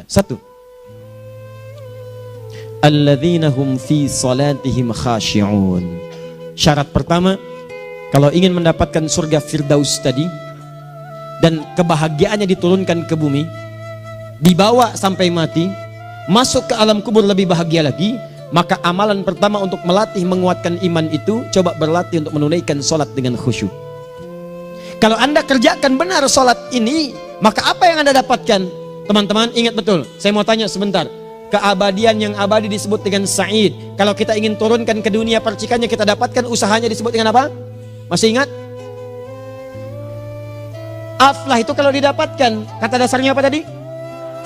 Satu, alladzina hum fi salatihim khashi'un. Syarat pertama, kalau ingin mendapatkan surga Firdaus tadi dan kebahagiaannya diturunkan ke bumi, dibawa sampai mati, masuk ke alam kubur lebih bahagia lagi, maka amalan pertama untuk melatih menguatkan iman itu, coba berlatih untuk menunaikan sholat dengan khusyuk. Kalau Anda kerjakan benar sholat ini, maka apa yang Anda dapatkan? Teman-teman ingat betul, saya mau tanya sebentar. Keabadian yang abadi disebut dengan sa'id. Kalau kita ingin turunkan ke dunia percikannya kita dapatkan, usahanya disebut dengan apa? Masih ingat? Aflah itu kalau didapatkan, kata dasarnya apa tadi?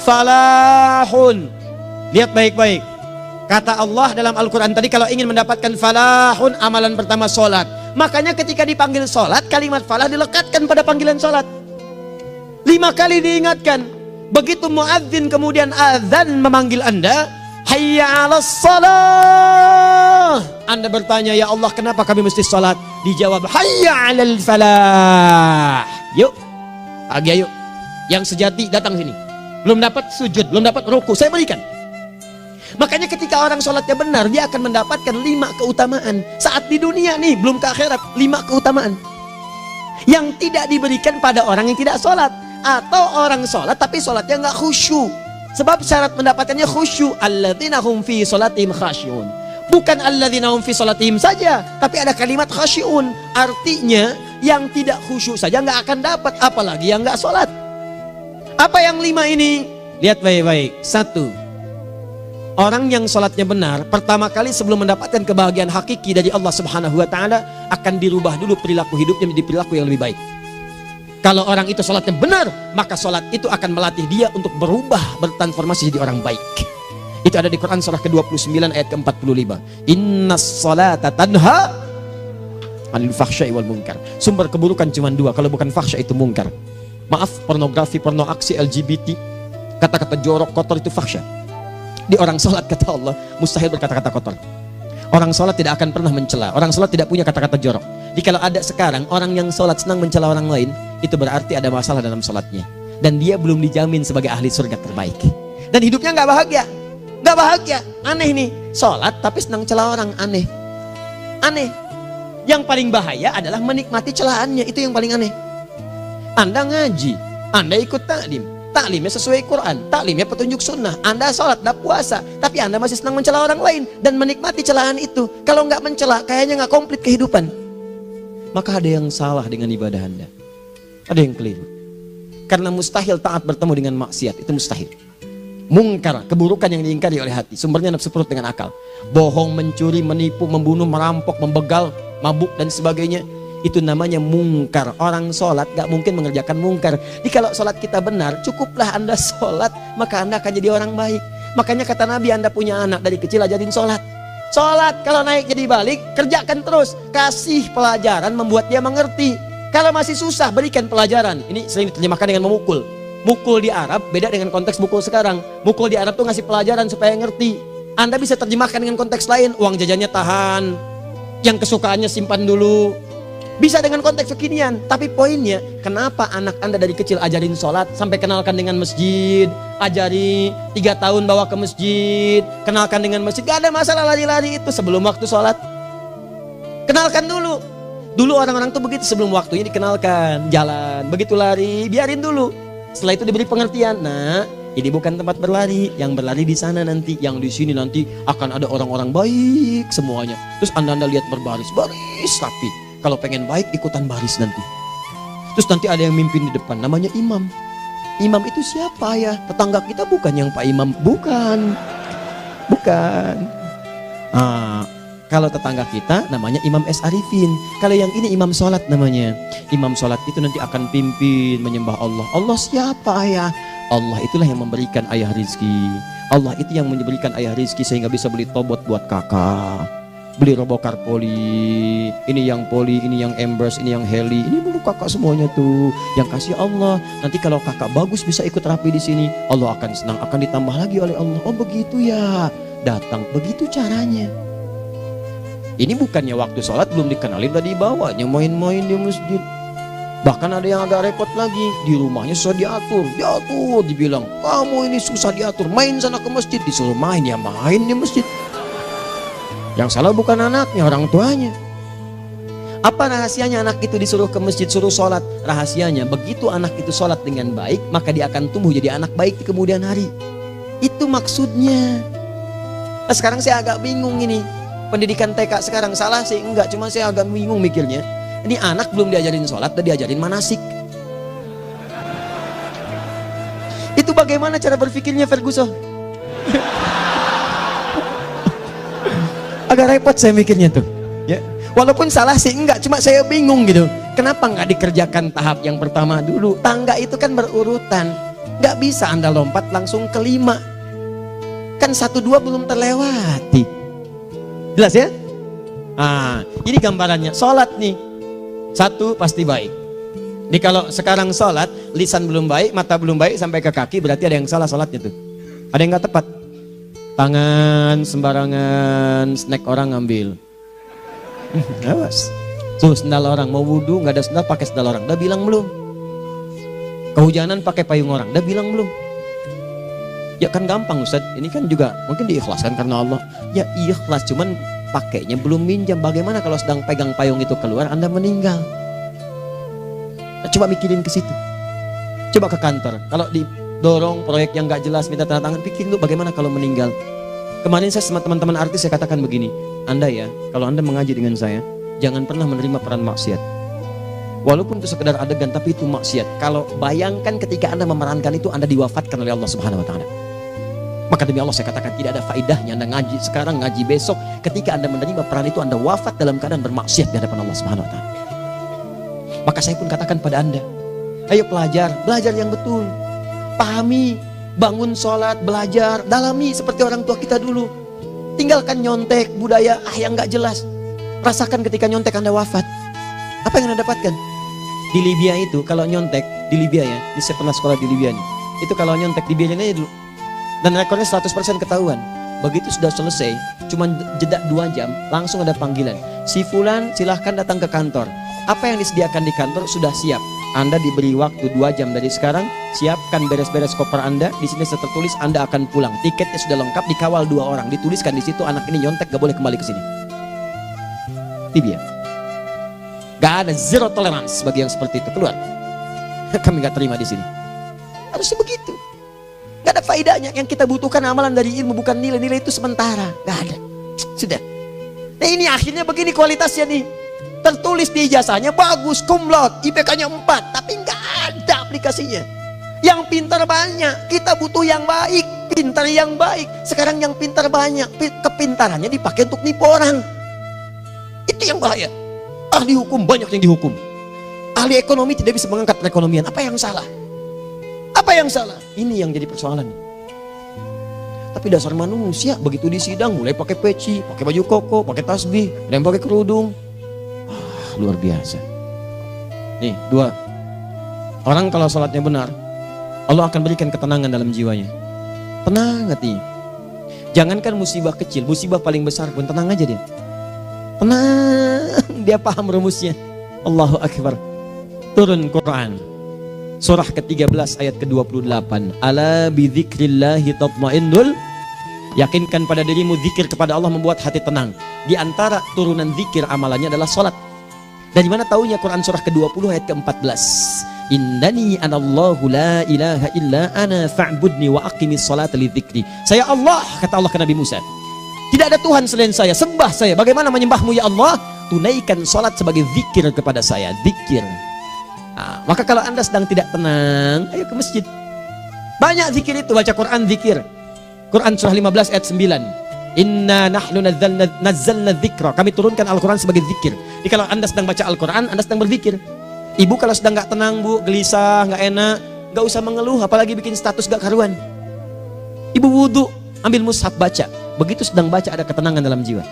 Falahun. Lihat baik-baik. Kata Allah dalam Al-Quran tadi, kalau ingin mendapatkan falahun, amalan pertama sholat. Makanya ketika dipanggil sholat, kalimat falah dilekatkan pada panggilan sholat. 5 kali diingatkan. Begitu muadzin kemudian azan memanggil Anda, hayya 'alas shalah. Anda bertanya, ya Allah kenapa kami mesti sholat? Dijawab, hayya 'alal falah. Yuk, pagi yuk. Yang sejati datang sini. Belum dapat sujud, belum dapat ruku, saya berikan. Makanya ketika orang sholatnya benar, dia akan mendapatkan 5 keutamaan. Saat di dunia nih, belum ke akhirat, 5 keutamaan yang tidak diberikan pada orang yang tidak sholat. Atau orang sholat tapi sholatnya nggak khusyuk. Sebab syarat mendapatkannya khusyuk. Alladzina hum fi sholatihim khasyi'un. Bukan alladzina hum fi sholatihim saja, tapi ada kalimat khasyi'un. Artinya yang tidak khusyuk saja nggak akan dapat, apalagi yang nggak sholat. Apa yang 5 ini? Lihat baik-baik. 1, orang yang sholatnya benar, pertama kali sebelum mendapatkan kebahagiaan hakiki dari Allah Subhanahu wa Ta'ala, akan dirubah dulu perilaku hidupnya menjadi perilaku yang lebih baik. Kalau orang itu sholatnya benar, maka sholat itu akan melatih dia untuk berubah, bertransformasi jadi orang baik. Itu ada di Quran surah ke-29 ayat ke-45. Innas sholata tanha anil fahsya'i wal munkar. Sumber keburukan cuma 2, kalau bukan fahsya itu munkar. Maaf, pornografi, porno aksi, LGBT, kata-kata jorok, kotor itu fahsya. Di orang sholat kata Allah mustahil berkata-kata kotor. Orang sholat tidak akan pernah mencela. Orang sholat tidak punya kata-kata jorok. Jadi kalau ada sekarang orang yang sholat senang mencela orang lain, itu berarti ada masalah dalam sholatnya. Dan dia belum dijamin sebagai ahli surga terbaik. Dan hidupnya nggak bahagia. Nggak bahagia. Aneh nih. Sholat tapi senang celah orang. Aneh. Aneh. Yang paling bahaya adalah menikmati celahannya. Itu yang paling aneh. Anda ngaji. Anda ikut taklim. Taklimnya sesuai Quran, taklimnya petunjuk sunnah. Anda sholat, Anda puasa, tapi Anda masih senang mencela orang lain dan menikmati celahan itu. Kalau nggak mencela, kayaknya nggak komplit kehidupan. Maka ada yang salah dengan ibadah Anda. Ada yang keliru. Karena mustahil taat bertemu dengan maksiat, itu mustahil. Mungkar, keburukan yang diingkari oleh hati, sumbernya nafsu perut dengan akal. Bohong, mencuri, menipu, membunuh, merampok, membegal, mabuk dan sebagainya. Itu namanya mungkar. Orang sholat gak mungkin mengerjakan mungkar. Jadi kalau sholat kita benar, cukuplah Anda sholat, maka Anda akan jadi orang baik. Makanya kata Nabi, Anda punya anak dari kecil ajarin sholat. Sholat, kalau naik jadi balik, kerjakan terus. Kasih pelajaran membuat dia mengerti. Kalau masih susah, berikan pelajaran. Ini sering diterjemahkan dengan memukul. Mukul di Arab beda dengan konteks mukul sekarang. Mukul di Arab tuh ngasih pelajaran supaya ngerti. Anda bisa terjemahkan dengan konteks lain. Uang jajannya tahan, yang kesukaannya simpan dulu. Bisa dengan konteks kekinian, tapi poinnya kenapa anak Anda dari kecil ajarin sholat sampai kenalkan dengan masjid, ajari 3 tahun bawa ke masjid, kenalkan dengan masjid, gak ada masalah lari-lari itu sebelum waktu sholat. Kenalkan dulu. Dulu orang-orang tuh begitu, sebelum waktunya dikenalkan, jalan, begitu lari, biarin dulu. Setelah itu diberi pengertian, nah ini bukan tempat berlari, yang berlari di sana nanti, yang di sini nanti akan ada orang-orang baik semuanya. Terus Anda lihat berbaris, baris rapi. Kalau pengen baik ikutan baris nanti. Terus nanti ada yang mimpin di depan, namanya imam. Imam itu siapa ya? Tetangga kita bukan yang Pak Imam, bukan. Bukan. Kalau tetangga kita namanya Imam S. Arifin. Kalau yang ini imam sholat namanya. Imam sholat itu nanti akan pimpin menyembah Allah. Allah siapa ya? Allah itulah yang memberikan ayah rizki. Allah itu yang memberikan ayah rizki sehingga bisa beli tobot buat kakak, beli robokar poli, ini yang poli, ini yang embers, ini yang heli, ini dulu kakak semuanya tuh yang kasih Allah. Nanti kalau kakak bagus bisa ikut rapi di sini, Allah akan senang, akan ditambah lagi oleh Allah. Oh begitu ya, datang begitu caranya. Ini bukannya waktu sholat belum dikenalin tadi bawanya main-main di masjid. Bahkan ada yang agak repot lagi, di rumahnya susah diatur, dibilang, kamu ini susah diatur, main sana ke masjid, disuruh main, ya main di masjid. Yang salah bukan anaknya, orang tuanya. Apa rahasianya anak itu disuruh ke masjid, suruh sholat? Rahasianya, begitu anak itu sholat dengan baik, maka dia akan tumbuh jadi anak baik di kemudian hari. Itu maksudnya. Nah, sekarang saya agak bingung ini, pendidikan TK sekarang salah sih? Enggak, cuma saya agak bingung mikirnya. Ini anak belum diajarin sholat, udah diajarin manasik. Itu bagaimana cara berpikirnya Ferguson? Agak repot saya mikirnya tuh. Ya, walaupun salah sih enggak, cuma saya bingung gitu. Kenapa nggak dikerjakan tahap yang pertama dulu? Tangga itu kan berurutan, nggak bisa Anda lompat langsung ke 5. Kan 1, 2 belum terlewati. Jelas ya? Ah, ini gambarannya. Sholat nih. 1 pasti baik. Jadi kalau sekarang sholat, lisan belum baik, mata belum baik sampai ke kaki, berarti ada yang salah sholatnya tuh. Ada yang nggak tepat. Tangan sembarangan, snack orang ngambil. Awas. Tuh sendal orang, mau wudhu nggak ada sendal, pakai sendal orang. Udah bilang belum? Kehujanan pakai payung orang. Udah bilang belum? Ya kan gampang Ustaz. Ini kan juga mungkin diikhlaskan karena Allah. Ya ikhlas, cuman pakainya belum minjam. Bagaimana kalau sedang pegang payung itu keluar, Anda meninggal? Coba mikirin ke situ. Coba ke kantor. Kalau didorong proyek yang nggak jelas, minta tanda tangan, pikirin dulu bagaimana kalau meninggal. Kemarin saya sama teman-teman artis saya katakan begini, Anda ya, kalau Anda mengaji dengan saya, jangan pernah menerima peran maksiat. Walaupun itu sekedar adegan, tapi itu maksiat. Kalau bayangkan ketika Anda memerankan itu, Anda diwafatkan oleh Allah Subhanahu Wa Taala. Maka demi Allah saya katakan tidak ada faedahnya Anda ngaji sekarang, ngaji besok. Ketika Anda menerima peran itu, Anda wafat dalam keadaan bermaksiat di hadapan Allah Subhanahu Wa Taala. Maka saya pun katakan pada Anda, ayo belajar yang betul. Pahami, bangun sholat, belajar, dalami seperti orang tua kita dulu. Tinggalkan nyontek, budaya yang gak jelas. Rasakan ketika nyontek Anda wafat. Apa yang Anda dapatkan? Di Libya itu kalau nyontek, di Libya ya, saya pernah sekolah di Libya nih. Itu kalau nyontek di Libya aja dulu. Dan rekornya 100% ketahuan. Begitu sudah selesai, cuma jeda 2 jam, langsung ada panggilan. Si Fulan silahkan datang ke kantor. Apa yang disediakan di kantor sudah siap. Anda diberi waktu 2 jam dari sekarang, siapkan beres-beres koper Anda. Di sini tertulis Anda akan pulang. Tiketnya sudah lengkap, dikawal 2 orang. Dituliskan di situ anak ini nyontek gak boleh kembali ke sini. Libya. Gak ada zero tolerance bagi yang seperti itu, keluar. Kami gak terima di sini. Harusnya begitu. Gak ada faedahnya. Yang kita butuhkan amalan dari ilmu, bukan nilai-nilai itu sementara. Gak ada. Sudah. Nah ini akhirnya begini kualitasnya nih. Tertulis di ijazahnya bagus, cum laude, IPK-nya 4, tapi nggak ada aplikasinya. Yang pintar banyak, kita butuh yang baik, pintar yang baik. Sekarang yang pintar banyak, kepintarannya dipakai untuk nipu orang. Itu yang bahaya. Ahli hukum banyak yang dihukum. Ahli ekonomi tidak bisa mengangkat perekonomian. Apa yang salah? Apa yang salah? Ini yang jadi persoalan. Tapi dasar manusia begitu di sidang mulai pakai peci, pakai baju koko, pakai tasbih, ada yang pakai kerudung. Luar biasa. Nih 2. Orang kalau sholatnya benar, Allah akan berikan ketenangan dalam jiwanya. Tenang hatinya. Jangankan musibah kecil, musibah paling besar pun tenang aja dia. Tenang, dia paham rumusnya. Allahu Akbar. Turun Quran. Surah ke-13 ayat ke-28. Ala bidzikrillahi tatmainnul. Yakinkan pada dirimu, zikir kepada Allah membuat hati tenang. Di antara turunan zikir amalannya adalah sholat. Dari mana taunya? Quran surah ke-20 ayat ke-14. Innani anallahu la ilaha illa ana fa'budni wa aqimis salata lidzikri. Saya Allah, kata Allah ke Nabi Musa. Tidak ada Tuhan selain saya, sembah saya. Bagaimana menyembahmu ya Allah? Tunaikan salat sebagai zikir kepada saya, zikir. Nah, maka kalau Anda sedang tidak tenang, ayo ke masjid. Banyak zikir itu, baca Quran zikir. Quran surah 15 ayat 9. Inna nahnu nazzalna dzikra. Kami turunkan Al-Quran sebagai zikir. Jadi kalau Anda sedang baca Al-Quran, Anda sedang berzikir. Ibu kalau sedang gak tenang, Bu, gelisah, gak enak, gak usah mengeluh, apalagi bikin status gak karuan. Ibu wudhu, ambil mushaf baca. Begitu sedang baca ada ketenangan dalam jiwa.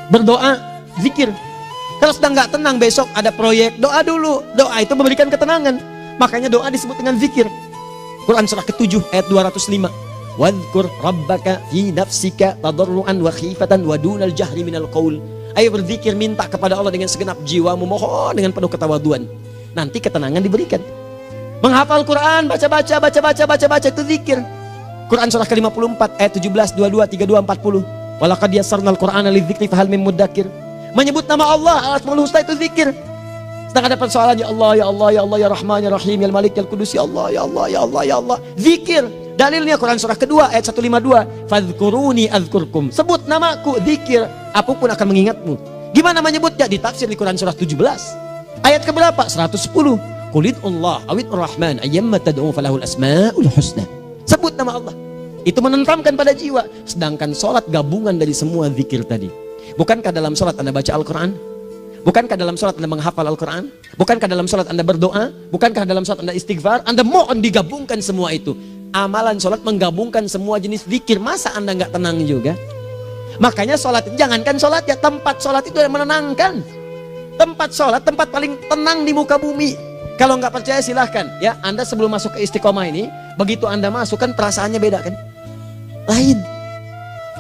Berdoa, zikir. Kalau sedang gak tenang, besok ada proyek, doa dulu. Doa itu memberikan ketenangan. Makanya doa disebut dengan zikir. Quran surah ke-7 ayat 205. Wadhkur rabbaka fi nafsika tadarruan wa khifatan wa dunal jahri minal qaul. Ayo berzikir, minta kepada Allah dengan segenap jiwamu, mohon dengan penuh ketawaduan. nanti ketenangan diberikan. Menghafal Quran, baca itu zikir. Quran surah ke-54 ayat 17, 22, 32, 40. Walaqad yassarnal Qur'ana lidzikri fahal min muddakir. Menyebut nama Allah, Al-Asmaul Husna itu zikir. Sedang ada persoalan, ya Allah, ya Allah, ya Allah, ya Rahman, ya Rahim, ya Malik, ya Qudus, ya Allah, ya Allah, ya Allah, ya Allah. Zikir. Dalilnya Quran surah kedua ayat 152. Fadhkuruni azkurkum. Sebut namaku, zikir. Apapun akan mengingatmu. Gimana menyebutnya? Ditafsir di Quran surah 17. Ayat keberapa? 110. Qulidullah awid rahman ayyamma tad'u falahul asmaul husna. Sebut nama Allah. Itu menentramkan pada jiwa. Sedangkan sholat gabungan dari semua zikir tadi. Bukankah dalam sholat Anda baca Al-Quran? Bukankah dalam sholat Anda menghafal Al-Quran? Bukankah dalam sholat Anda berdoa? Bukankah dalam sholat Anda istighfar? Anda mohon digabungkan semua itu. Amalan sholat menggabungkan semua jenis zikir. Masa Anda nggak tenang juga? Makanya sholat, jangankan sholat ya, tempat sholat itu yang menenangkan. Tempat sholat, tempat paling tenang di muka bumi. Kalau nggak percaya silahkan ya, Anda sebelum masuk ke Istiqomah ini, begitu Anda masuk kan perasaannya beda kan? Lain.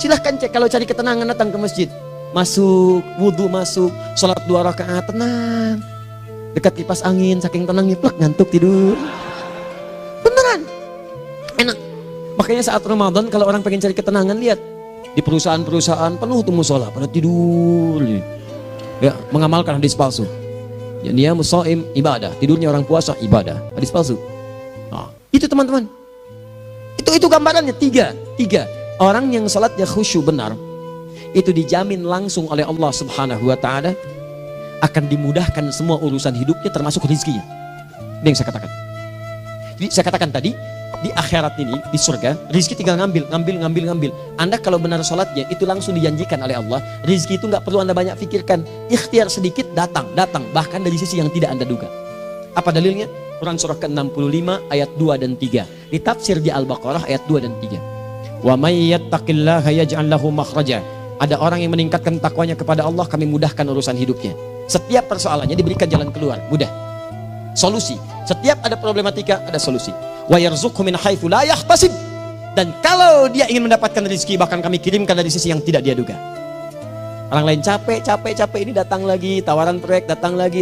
Silahkan cek, kalau cari ketenangan datang ke masjid. Masuk, wudhu masuk, sholat 2 rakaat, tenang. Dekat kipas angin, saking tenangnya, plak, ngantuk tidur. Beneran. Enak. Makanya saat Ramadan kalau orang pengen cari ketenangan, lihat. Di perusahaan-perusahaan penuh tuh musola, pada tidur. Ya, mengamalkan hadis palsu. Ya, dia musoim ibadah, tidurnya orang puasa ibadah, hadis palsu. Nah, itu teman-teman. Itu gambarannya tiga. Orang yang salatnya khusyuk benar, itu dijamin langsung oleh Allah Subhanahu wa taala akan dimudahkan semua urusan hidupnya termasuk rezekinya. Ini yang saya katakan. Jadi saya katakan tadi, di akhirat ini, di surga, rezeki tinggal ngambil. Anda kalau benar sholatnya, itu langsung dijanjikan oleh Allah. Rezeki itu nggak perlu Anda banyak pikirkan. Ikhtiar sedikit, datang. Bahkan dari sisi yang tidak Anda duga. Apa dalilnya? Quran surah ke-65 ayat 2 dan 3. Ditafsir di Al-Baqarah ayat 2 dan 3. Wa may yattaqillaha yaj'al lahu makhraja. Ada orang yang meningkatkan takwanya kepada Allah, kami mudahkan urusan hidupnya. Setiap persoalannya diberikan jalan keluar, mudah. Solusi. Setiap ada problematika, ada solusi. Wa yarzuqhu min haitsu la yahtasib. Dan kalau dia ingin mendapatkan rezeki, bahkan kami kirimkan dari sisi yang tidak dia duga. Orang lain capek ini datang lagi, tawaran proyek datang lagi.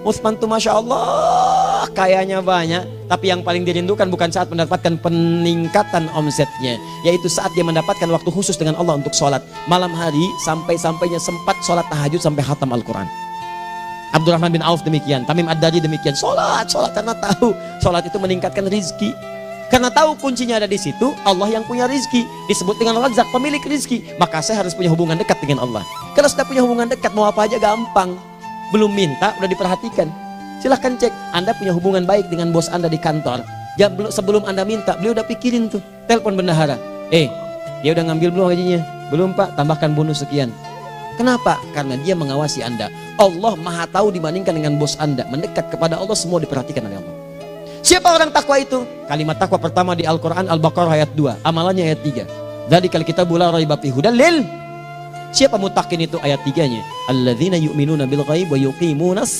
Utsman tuh Masya Allah kayanya banyak, tapi yang paling dirindukan bukan saat mendapatkan peningkatan omsetnya, yaitu saat dia mendapatkan waktu khusus dengan Allah untuk sholat malam hari, sampai-sampainya sempat sholat tahajud sampai khatam Al-Quran. Abdurrahman bin Auf demikian, Tamim Ad-Dari demikian, sholat karena tahu sholat itu meningkatkan rizki. Karena tahu kuncinya ada di situ, Allah yang punya rizki, disebut dengan Razak, pemilik rizki. Maka saya harus punya hubungan dekat dengan Allah. Kalau sudah punya hubungan dekat, mau apa aja gampang. Belum minta, udah diperhatikan. Silahkan cek, Anda punya hubungan baik dengan bos Anda di kantor. Ya, sebelum Anda minta, beliau udah pikirin tuh. Telepon bendahara, dia udah ngambil belum gajinya? Belum Pak, tambahkan bonus sekian. Kenapa? Karena dia mengawasi Anda. Allah maha tahu dibandingkan dengan bos Anda. Mendekat kepada Allah, semua diperhatikan oleh Allah. Siapa orang takwa itu? Kalimat takwa pertama di Al-Quran Al-Baqarah ayat 2, amalannya ayat 3. Dzalikal kitabu la raiba fihi hudal lil. Siapa mutakin itu? Ayat 3-nya. Alladzina yu'minuna bil ghaib wa yuqimunas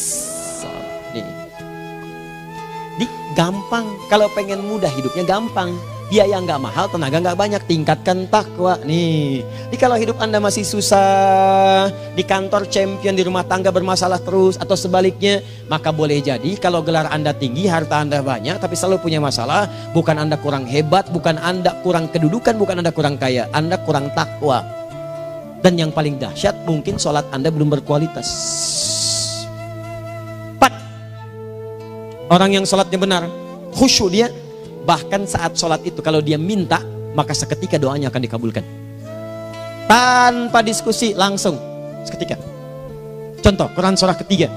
shalah. Di gampang, kalau pengen mudah hidupnya gampang. Biaya nggak mahal, tenaga nggak banyak, tingkatkan takwa nih. Jadi kalau hidup Anda masih susah, di kantor champion, di rumah tangga bermasalah terus, atau sebaliknya, maka boleh jadi kalau gelar Anda tinggi, harta Anda banyak, tapi selalu punya masalah. Bukan Anda kurang hebat, bukan Anda kurang kedudukan, bukan Anda kurang kaya, Anda kurang takwa. Dan yang paling dahsyat, mungkin sholat Anda belum berkualitas. 4. Orang yang sholatnya benar, khusyuk dia. Bahkan saat sholat itu kalau dia minta, maka seketika doanya akan dikabulkan. Tanpa diskusi, langsung seketika. Contoh, Quran surah ketiga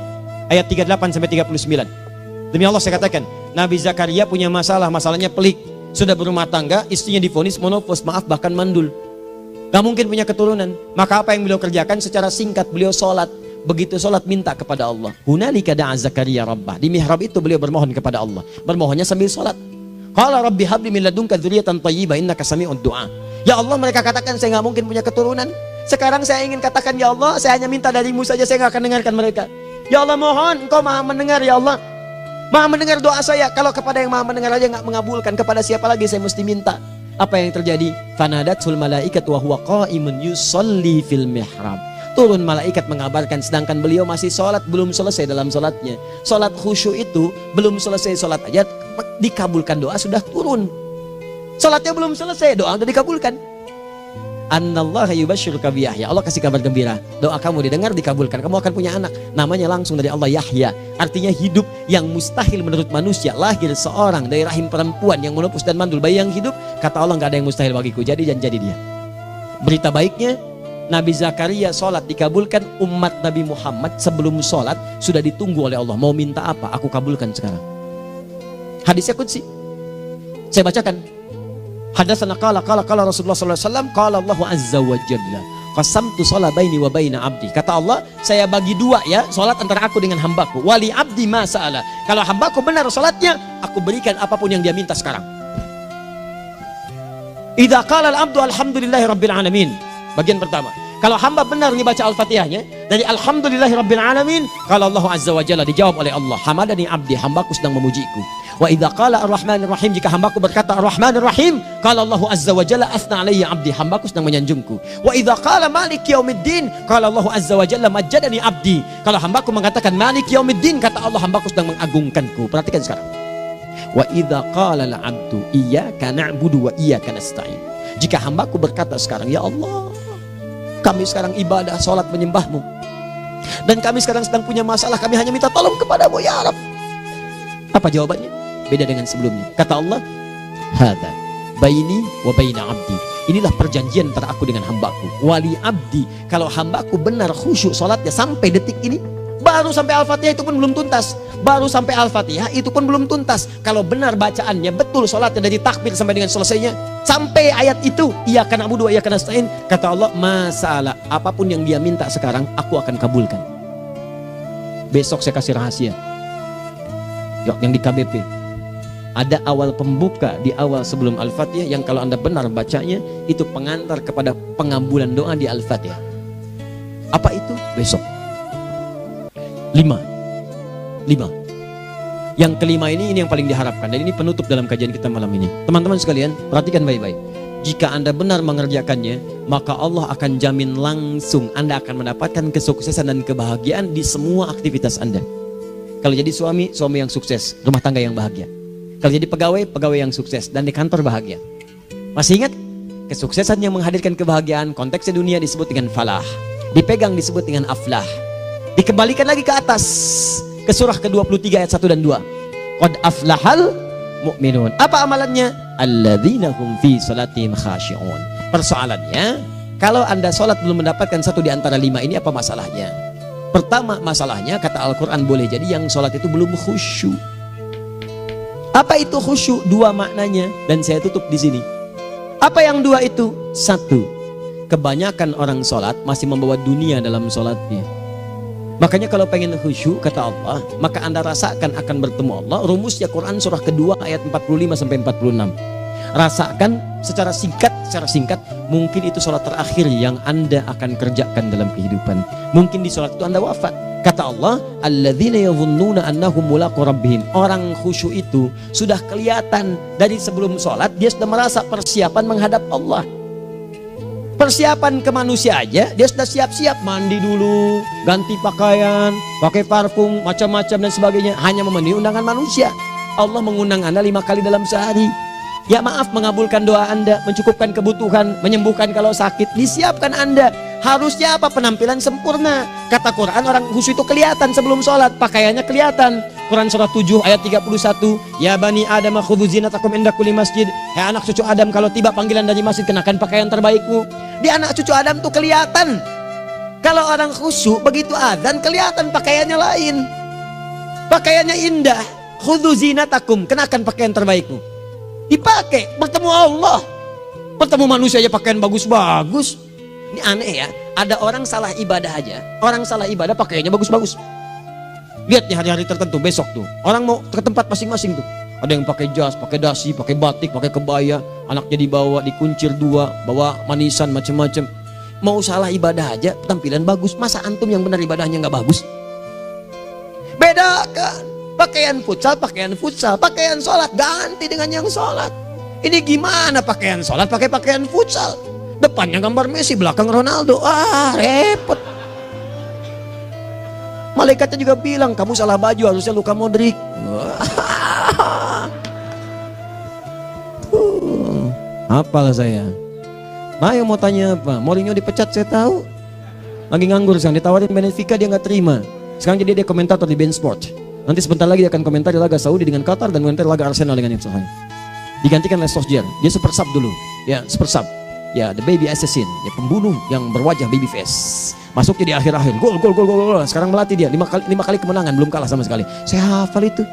ayat 38 sampai 39. Demi Allah saya katakan, Nabi Zakaria punya masalah, masalahnya pelik. Sudah berumah tangga, istrinya divonis monopos, maaf bahkan mandul. Gak mungkin punya keturunan. Maka apa yang beliau kerjakan? Secara singkat beliau sholat. Begitu sholat minta kepada Allah. Hunalika da'a Zakaria rabbah. Di mihrab itu beliau bermohon kepada Allah. Bermohonnya sambil sholat. Qala rabbi habli min ladunka dzurriyyatan thayyibah innaka sami'ud du'a. Ya Allah, mereka katakan saya nggak mungkin punya keturunan. Sekarang saya ingin katakan, ya Allah, saya hanya minta darimu saja, saya nggak akan dengarkan mereka. Ya Allah, mohon Engkau maha mendengar, ya Allah. Maha mendengar doa saya. Kalau kepada yang maha mendengar aja nggak mengabulkan, kepada siapa lagi saya mesti minta? Apa yang terjadi? Fanadatul malaikat wa huwa qa'imun yusolli fil mihrab. turun malaikat mengabarkan, sedangkan beliau masih sholat, belum selesai dalam sholatnya. Sholat khusyuk itu belum selesai sholat aja dikabulkan, doa sudah turun. Sholatnya belum selesai, doa sudah dikabulkan. Annallaha yubashshiruka bi Yahya. Allah kasih kabar gembira, doa kamu didengar, dikabulkan, kamu akan punya anak, namanya langsung dari Allah Yahya, artinya hidup yang mustahil menurut manusia. Lahir seorang dari rahim perempuan yang menepus dan mandul, bayi yang hidup, kata Allah nggak ada yang mustahil bagiku, jadi dan jadi dia. Berita baiknya, Nabi Zakaria sholat dikabulkan. Umat Nabi Muhammad sebelum sholat sudah ditunggu oleh Allah, mau minta apa aku kabulkan sekarang. Hadisnya qudsi, saya bacakan. Hadatsana qala Rasulullah sallallahu alaihi wasallam, qala Allahu azza wa jalla, qasamtu shalah baini wa baina abdi. Kata Allah, saya bagi dua ya salat antara aku dengan hambaku. Wali abdi ma sa'ala. Kalau hambaku benar salatnya, aku berikan apapun yang dia minta sekarang. Idza qala al-abdu alhamdulillahi rabbil alamin. Bagian pertama, kalau hamba benar dibaca Al-Fatihahnya dari alhamdulillahi rabbil alamin, kalau Allah azza wa jalla dijawab oleh Allah, hamadani abdi, hambaku sedang memujiku. Wa idza qala ar-rahmanir rahim, jika hambaku berkata ar-rahmanir rahim, qala Allah azza wa jalla asna alayya abdi, hambaku sedang menyanjungku. Wa idza qala maliki yaumiddin, qala Allah azza wa jalla majjadani abdi, kalau hambaku mengatakan maliki yaumiddin, kata Allah hambaku sedang mengagungkanku. Perhatikan sekarang. Wa idza qala al-abdu iyyaka na'budu wa iyyaka nasta'in, jika hambaku berkata sekarang, ya Allah, kami sekarang ibadah, sholat menyembahmu, dan kami sekarang sedang punya masalah, kami hanya minta tolong kepadamu ya Rabb. Apa jawabannya? Beda dengan sebelumnya. Kata Allah, hadza baini wa baina abdi, inilah perjanjian antara aku dengan hambaku. Wali abdi, kalau hambaku benar khusyuk sholatnya sampai detik ini, baru sampai Al-Fatihah itu pun belum tuntas, baru sampai Al-Fatihah itu pun belum tuntas. Kalau benar bacaannya betul, sholatnya dari takbir sampai dengan selesainya, sampai ayat itu, iyyaka na'budu wa iyyaka nasta'in, kata Allah, masalah apapun yang dia minta sekarang aku akan kabulkan. Besok saya kasih rahasia yang di KBP, ada awal pembuka di awal sebelum Al-Fatihah yang kalau anda benar bacanya itu pengantar kepada pengabulan doa di Al-Fatihah. Apa itu? Besok. 5. Yang kelima ini yang paling diharapkan, dan ini penutup dalam kajian kita malam ini. Teman-teman sekalian, perhatikan baik-baik. Jika anda benar mengerjakannya, maka Allah akan jamin langsung anda akan mendapatkan kesuksesan dan kebahagiaan di semua aktivitas anda. Kalau jadi suami, suami yang sukses, rumah tangga yang bahagia. Kalau jadi pegawai, pegawai yang sukses, dan di kantor bahagia. Masih ingat? Kesuksesan yang menghadirkan kebahagiaan, konteksnya dunia disebut dengan falah, dipegang disebut dengan aflah. Dikembalikan lagi ke atas, ke surah ke-23 ayat 1 dan 2. Qad aflahal mu'minun. Apa amalannya? Alladzina hum fi salatihim khashi'un. Persoalannya, kalau anda sholat belum mendapatkan satu di antara 5 ini, apa masalahnya? Pertama masalahnya, kata Al-Quran, boleh jadi yang sholat itu belum khusyuk. Apa itu khusyuk? 2 maknanya, dan saya tutup di sini. Apa yang 2 itu? 1, kebanyakan orang sholat masih membawa dunia dalam sholatnya. Makanya kalau pengen khusyuk, kata Allah, maka anda rasakan akan bertemu Allah. Rumusnya Quran surah kedua ayat 45 sampai 46. Rasakan secara singkat, mungkin itu sholat terakhir yang anda akan kerjakan dalam kehidupan. Mungkin di sholat itu anda wafat. Kata Allah, alladzina yadhunnuna annahum mulaqu rabbihim. Orang khusyuk itu sudah kelihatan dari sebelum sholat, dia sudah merasa persiapan menghadap Allah. Persiapan ke manusia aja, dia sudah siap-siap, mandi dulu, ganti pakaian, pakai parfum, macam-macam dan sebagainya, hanya memenuhi undangan manusia. Allah mengundang anda 5 kali dalam sehari. Ya maaf, mengabulkan doa anda, mencukupkan kebutuhan, menyembuhkan kalau sakit, disiapkan anda. Harusnya apa? Penampilan sempurna. Kata Quran, orang khusyuk itu kelihatan sebelum sholat, pakaiannya kelihatan. Quran surah 7 ayat 31, ya bani Adam khudhu zinatakum inda kulli masjid. Hai anak cucu Adam, kalau tiba panggilan dari masjid, kenakan pakaian terbaikmu. Di anak cucu Adam tuh kelihatan. Kalau orang khusyuk, begitu adzan kelihatan pakaiannya lain, pakaiannya indah. Khudhu zinatakum, kenakan pakaian terbaikmu. Dipakai, bertemu Allah, bertemu manusia aja pakaian bagus-bagus. Ini aneh ya, ada orang salah ibadah aja, orang salah ibadah pakaiannya bagus-bagus. Lihat nih hari-hari tertentu, besok tuh orang mau ke tempat masing-masing tuh, ada yang pakai jas, pakai dasi, pakai batik, pakai kebaya, anaknya dibawa, dikuncir 2, bawa manisan macam-macam. Mau salah ibadah aja tampilan bagus. Masa antum yang benar ibadahnya nggak bagus? Bedakan pakaian futsal, pakaian sholat ganti dengan yang sholat. Ini gimana pakaian sholat pakai pakaian futsal? Depannya gambar Messi, belakang Ronaldo. Repot. Malaikatnya juga bilang, kamu salah baju, harusnya Luka Modric. Hafal saya. Nah, yang mau tanya apa? Mourinho dipecat saya tahu. Lagi nganggur sekarang, ditawarin Benfica dia nggak terima. Sekarang jadi dia komentator di BeIN Sport. Nanti sebentar lagi dia akan komentar di laga Saudi dengan Qatar dan komentar laga Arsenal dengan Ipswich. Digantikan oleh Solskjaer. Dia super sub dulu. Ya, super sub. Ya, the baby assassin, ya pembunuh yang berwajah baby face. Masuknya di akhir-akhir, gol. Sekarang melatih dia 5 kali kemenangan, belum kalah sama sekali. Saya hafal itu.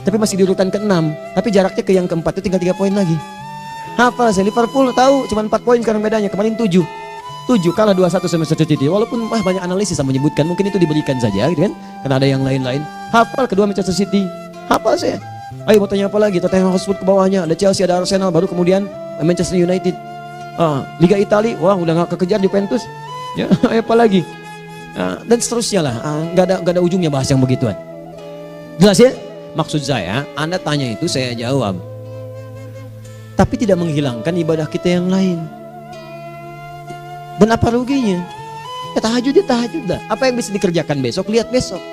Tapi masih di urutan ke-6, tapi jaraknya ke yang keempat itu tinggal 3 poin lagi. Hafal saya. Liverpool tahu cuma 4 poin sekarang bedanya, kemarin 7 kalah 2-1 sama Manchester City. Walaupun banyak analisis yang menyebutkan mungkin itu diberikan saja gitu kan, karena ada yang lain-lain. Hafal kedua Manchester City. Hafal saya. Ayo mau tanya apa lagi? Tottenham Hotspur ke bawahnya, ada Chelsea, ada Arsenal, baru kemudian Manchester United. Liga Italia, wah udah gak kekejar Juventus. Ya, apa lagi? Dan seterusnya lah. Gak ada ujungnya bahas yang begituan. Jelas ya? Maksud saya, Anda tanya itu saya jawab. Tapi tidak menghilangkan ibadah kita yang lain. Dan apa ruginya? Ya tahajud dah. Apa yang bisa dikerjakan besok, lihat besok.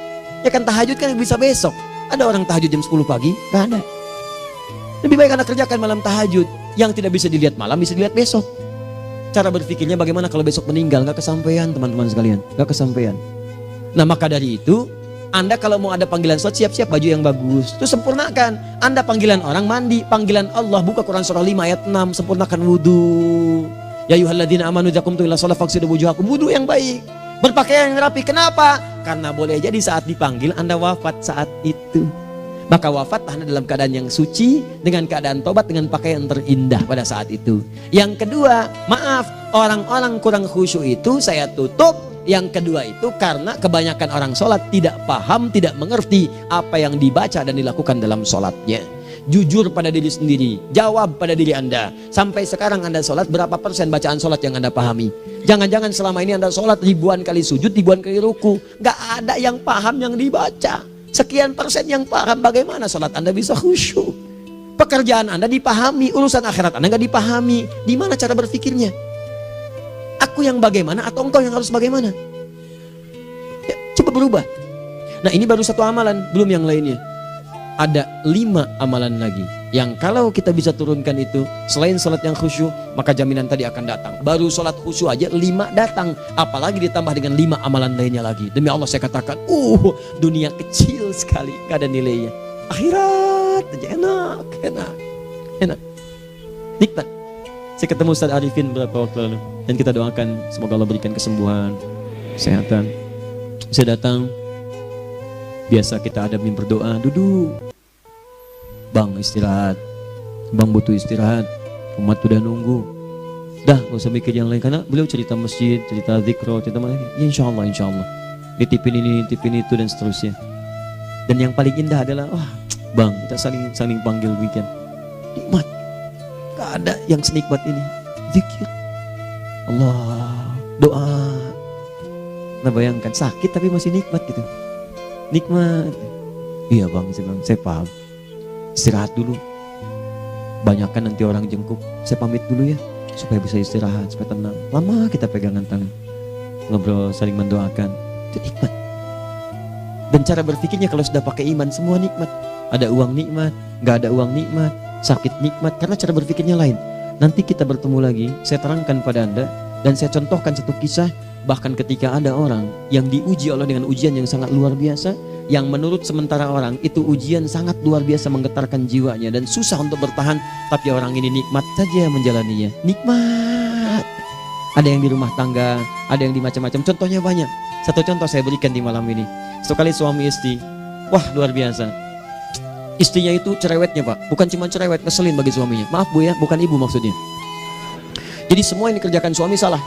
Ya kan tahajud kan bisa besok. Ada orang tahajud jam 10 pagi? Gak ada. Lebih baik Anda kerjakan malam tahajud. Yang tidak bisa dilihat malam bisa dilihat besok. Cara berpikirnya bagaimana kalau besok meninggal? Gak kesampaian teman-teman sekalian. Gak kesampaian. Nah maka dari itu, Anda kalau mau ada panggilan sholat, siap-siap baju yang bagus. Itu sempurnakan. Anda panggilan orang mandi, panggilan Allah, buka Quran surah 5 ayat 6, sempurnakan wudu. Ya ayyuhalladzina amanu idza qumtum ila shalah faghsilu wujuhakum, wudu yang baik. Berpakaian yang rapi. Kenapa? Karena boleh jadi saat dipanggil Anda wafat saat itu. Maka wafat Anda dalam keadaan yang suci, dengan keadaan tobat, dengan pakaian terindah pada saat itu. Yang kedua, maaf, orang-orang kurang khusyuk itu saya tutup. Yang kedua itu karena kebanyakan orang sholat tidak paham, tidak mengerti apa yang dibaca dan dilakukan dalam sholatnya. Jujur pada diri sendiri, jawab pada diri Anda. Sampai sekarang Anda sholat, berapa persen bacaan sholat yang Anda pahami? Jangan-jangan selama ini Anda sholat ribuan kali sujud, ribuan kali ruku, gak ada yang paham yang dibaca. Sekian persen yang paham, bagaimana sholat Anda bisa khusyuk? Pekerjaan Anda dipahami, urusan akhirat Anda gak dipahami. Di mana cara berpikirnya? Aku yang bagaimana atau engkau yang harus bagaimana? Ya, coba berubah. Nah ini baru satu amalan, belum yang lainnya. Ada 5 amalan lagi yang kalau kita bisa turunkan itu, selain sholat yang khusyuk, maka jaminan tadi akan datang. Baru sholat khusyuk aja 5 datang, apalagi ditambah dengan 5 amalan lainnya lagi. Demi Allah saya katakan, dunia kecil sekali, gak ada nilainya. Akhirat aja enak, nikmat. Saya ketemu Ustaz Arifin beberapa waktu lalu, dan kita doakan semoga Allah berikan kesembuhan, kesehatan. Saya datang, biasa kita adamin berdoa, duduk. Bang istirahat, bang butuh istirahat, umat udah nunggu. Dah gak usah mikir yang lain, karena beliau cerita masjid, cerita zikro, cerita mana. Ya insya Allah. Nitipin ini, nitipin itu dan seterusnya. Dan yang paling indah adalah, bang kita saling panggil weekend. Nikmat, gak ada yang senikmat ini. Zikir, Allah, doa. Nah bayangkan sakit tapi masih nikmat gitu. Nikmat. Iya bang, saya paham. Istirahat dulu. Banyakkan nanti orang jengkuk. Saya pamit dulu ya, supaya bisa istirahat, supaya tenang. Lama kita pegangan tangan, ngobrol, saling mendoakan. Itu nikmat. Dan cara berpikirnya kalau sudah pakai iman, semua nikmat. Ada uang nikmat, gak ada uang nikmat, sakit nikmat. Karena cara berpikirnya lain. Nanti kita bertemu lagi, saya terangkan pada Anda. Dan saya contohkan satu kisah. Bahkan ketika ada orang yang diuji Allah dengan ujian yang sangat luar biasa, yang menurut sementara orang itu ujian sangat luar biasa menggetarkan jiwanya dan susah untuk bertahan, tapi orang ini nikmat saja menjalaninya. Nikmat. Ada yang di rumah tangga, ada yang di macam-macam. Contohnya banyak. Satu contoh saya berikan di malam ini. Sekali suami istri, wah luar biasa. Istrinya itu cerewetnya Pak, bukan cuma cerewet, ngeselin bagi suaminya. Maaf Bu ya, bukan ibu maksudnya. Jadi semua yang dikerjakan suami salah.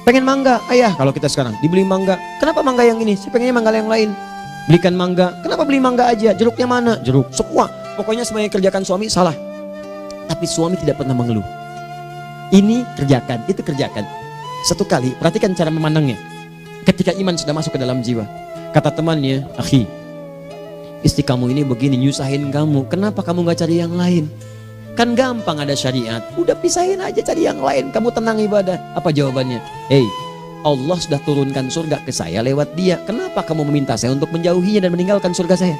Pengen mangga, ayah kalau kita sekarang dibeli mangga. Kenapa mangga yang ini? Saya pengennya mangga yang lain. Belikan mangga. Kenapa beli mangga aja? Jeruknya mana? Jeruk. Semua. Pokoknya semua yang kerjakan suami salah. Tapi suami tidak pernah mengeluh. Ini kerjakan, itu kerjakan. Satu kali, perhatikan cara memandangnya. Ketika iman sudah masuk ke dalam jiwa. Kata temannya, akhi, istri kamu ini begini, nyusahin kamu. Kenapa kamu gak cari yang lain? Kan gampang ada syariat. Udah pisahin aja, cari yang lain. Kamu tenang ibadah. Apa jawabannya? Hey, Allah sudah turunkan surga ke saya lewat dia. Kenapa kamu meminta saya untuk menjauhinya dan meninggalkan surga saya?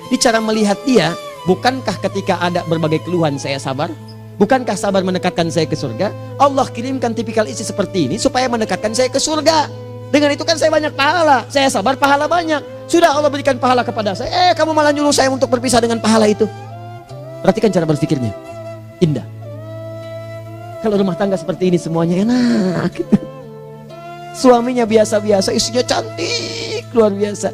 Di cara melihat dia, bukankah ketika ada berbagai keluhan saya sabar? Bukankah sabar mendekatkan saya ke surga? Allah kirimkan tipikal istri seperti ini supaya mendekatkan saya ke surga. Dengan itu kan saya banyak pahala. Saya sabar, pahala banyak. Sudah Allah berikan pahala kepada saya. Kamu malah nyuruh saya untuk berpisah dengan pahala itu. Perhatikan cara berpikirnya. Indah. Kalau rumah tangga seperti ini semuanya enak gitu. Suaminya biasa-biasa, istrinya cantik, luar biasa.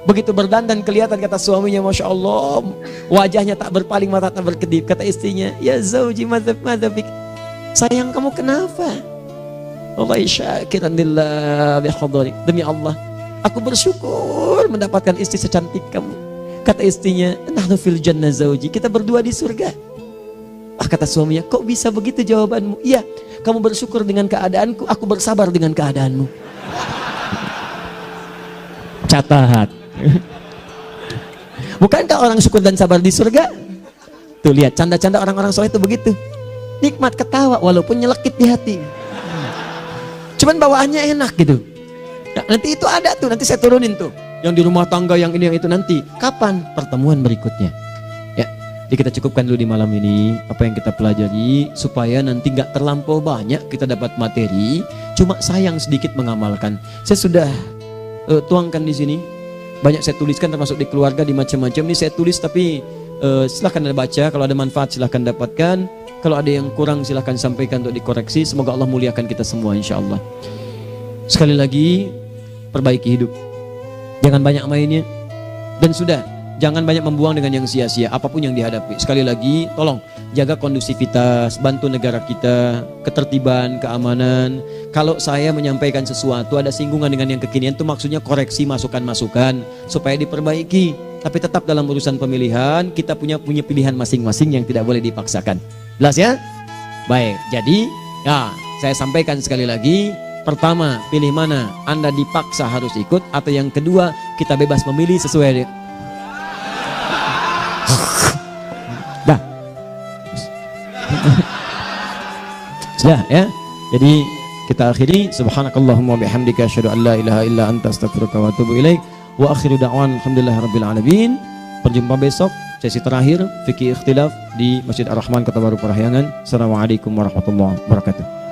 Begitu berdandan kelihatan, kata suaminya, Masya Allah, wajahnya tak berpaling, mata tak berkedip. Kata istrinya, ya zauji madzabik, sayang kamu kenapa? Allah syakiran lillah bihadari. Demi Allah, aku bersyukur mendapatkan istri secantik kamu. Kata istrinya, nahnu fil jannah zauji, kita berdua di surga. Kata suaminya, kok bisa begitu jawabanmu? Iya, kamu bersyukur dengan keadaanku, aku bersabar dengan keadaanmu. Catat. Bukankah orang syukur dan sabar di surga? Tuh lihat, canda-canda orang-orang soleh itu begitu. Nikmat ketawa walaupun nyelekit di hati. Cuman bawaannya enak gitu. Nah, nanti itu ada tuh, nanti saya turunin tuh. Yang di rumah tangga, yang ini, yang itu nanti. Kapan? Pertemuan berikutnya. Jadi kita cukupkan dulu di malam ini apa yang kita pelajari supaya nanti nggak terlampau banyak kita dapat materi, cuma sayang sedikit mengamalkan. Saya sudah tuangkan di sini, banyak saya tuliskan termasuk di keluarga, di macam-macam. Ini saya tulis tapi silahkan Anda baca, kalau ada manfaat silahkan dapatkan, kalau ada yang kurang silahkan sampaikan untuk dikoreksi. Semoga Allah muliakan kita semua insya Allah. Sekali lagi, perbaiki hidup, jangan banyak mainnya, dan sudah. Jangan banyak membuang dengan yang sia-sia apapun yang dihadapi. Sekali lagi, tolong jaga kondusivitas, bantu negara kita, ketertiban, keamanan. Kalau saya menyampaikan sesuatu ada singgungan dengan yang kekinian, itu maksudnya koreksi masukan-masukan supaya diperbaiki. Tapi tetap dalam urusan pemilihan kita punya pilihan masing-masing yang tidak boleh dipaksakan. Jelas ya? Baik, jadi ya saya sampaikan sekali lagi. Pertama, pilih mana? Anda dipaksa harus ikut, atau yang kedua, kita bebas memilih sesuai. Dah. Sudah ya. Jadi kita akhiri, subhanakallahumma bihamdika asyhadu an la ilaha illa anta astaghfiruka wa atubu ilaik. Wa akhiru da'wan alhamdulillahirabbil alamin. Berjumpa besok sesi terakhir fikih ikhtilaf di Masjid Ar-Rahman Kota Baru Parahyangan. Assalamualaikum warahmatullahi wabarakatuh.